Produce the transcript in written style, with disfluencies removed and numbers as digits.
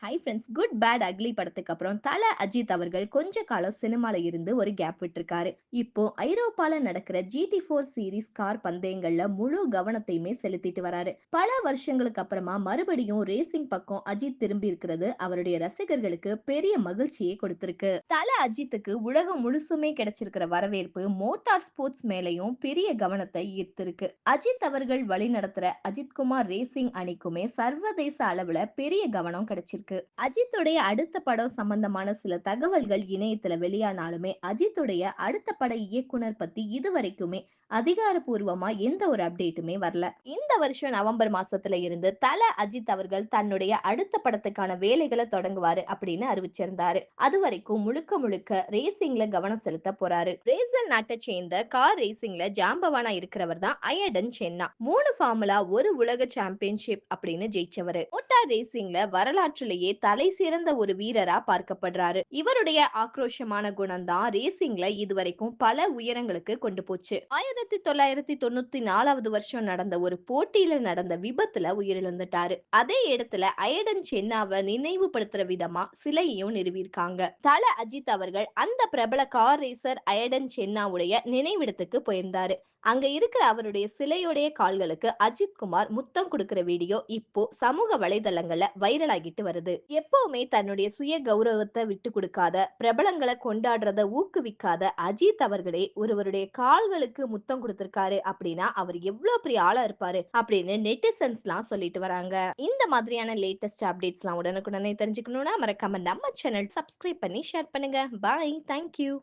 High friends, good bad ugly படத்துக்கு அப்புறம் தல அஜித் அவர்கள் கொஞ்ச காலம் சினிமால இருந்து ஒரு கேப் விட்டிருக்காரு. இப்போ ஐரோப்பால நடக்கிற GT4 சீரிஸ் கார் பந்தயங்கள்ல முழு கவனத்தையுமே செலுத்திட்டு வராரு. பல வருஷங்களுக்கு அப்புறமா மறுபடியும் ரேசிங் பக்கம் அஜித் திரும்பி இருக்கிறது அவருடைய ரசிகர்களுக்கு பெரிய மகிழ்ச்சியை கொடுத்திருக்கு. தல அஜித்துக்கு உலகம் முழுசுமே கிடைச்சிருக்கிற வரவேற்பு மோட்டார் ஸ்போர்ட்ஸ் மேலையும் பெரிய கவனத்தை ஈர்த்திருக்கு. அஜித் அவர்கள் வழி நடத்துற அஜித்குமார் ரேசிங் அணிக்குமே சர்வதேச அளவுல பெரிய கவனம் கிடைச்சிருக்கு. அஜித்துடைய அடுத்த படம் சம்பந்தமான சில தகவல்கள் இணையத்துல வெளியானாலுமே அஜித்துடைய அடுத்த பட இயக்குனர் பத்தி இதுவரைக்குமே அதிகாரப்பூர்வமா எந்த ஒரு அப்டேட்டுமே வரல. இந்த வருஷம் நவம்பர் மாசத்துல இருந்து தல அஜித் அவர்கள் தன்னுடைய அடுத்த படத்துக்கான வேலைகளை தொடங்குவாரு அப்படின்னு அறிவிச்சிருந்தாரு. அது வரைக்கும் முழுக்க முழுக்க ரேசிங்ல கவனம் செலுத்த போறாரு. பிரேசில் நாட்டை சேர்ந்த கார் ரேசிங்ல ஜாம்பவானா இருக்கிறவர் தான் அயர்டன் சென்னா. 3 ஃபார்முலா, ஒரு உலக சாம்பியன்ஷிப் அப்படின்னு ஜெயிச்சவர். மோட்டார் ரேசிங்ல வரலாற்றிலேயே தலை சிறந்த ஒரு வீரரா பார்க்கப்படுறாரு. இவருடைய ஆக்ரோஷமான குணம் தான் ரேசிங்ல இதுவரைக்கும் பல உயரங்களுக்கு கொண்டு போச்சு. 1994 வருஷம் நடந்த ஒரு போட்டியில நடந்த விபத்துல உயிரிழந்துட்டாரு. அதே இடத்துல அயர்டன் சென்னாவை நினைவுபடுத்துற விதமா சிலையையும் நிறுவியிருக்காங்க. தல அஜித் அவர்கள் அந்த பிரபல கார் ரேசர் அயர்டன் சென்னாவுடைய நினைவிடத்துக்கு போயிருந்தாரு. அங்க இருக்கிற அவருடைய சிலையுடைய கால்களுக்கு அஜித் குமார் முத்தம் கொடுக்கிற வீடியோ இப்போ சமூக வலைதளங்கள்ல வைரல் ஆகிட்டு வருது. எப்பவுமே தன்னுடைய சுய கௌரவத்தை விட்டு கொடுக்காத, பிரபலங்களை கொண்டாடுறத ஊக்குவிக்காத அஜித் அவர்களே ஒருவருடைய கால்களுக்கு முத்தம் கொடுத்திருக்காரு அப்படின்னா அவர் எவ்வளவு பெரிய ஆளா இருப்பாரு அப்படின்னு நெட்டிசன்ஸ் எல்லாம் சொல்லிட்டு வராங்க. இந்த மாதிரியான லேட்டஸ்ட் அப்டேட்ஸ் எல்லாம் உடனுக்குடனே தெரிஞ்சுக்கணும்னா மறக்காம நம்ம சேனல் சப்ஸ்கிரைப் பண்ணி ஷேர் பண்ணுங்க. பாய், தேங்க்யூ.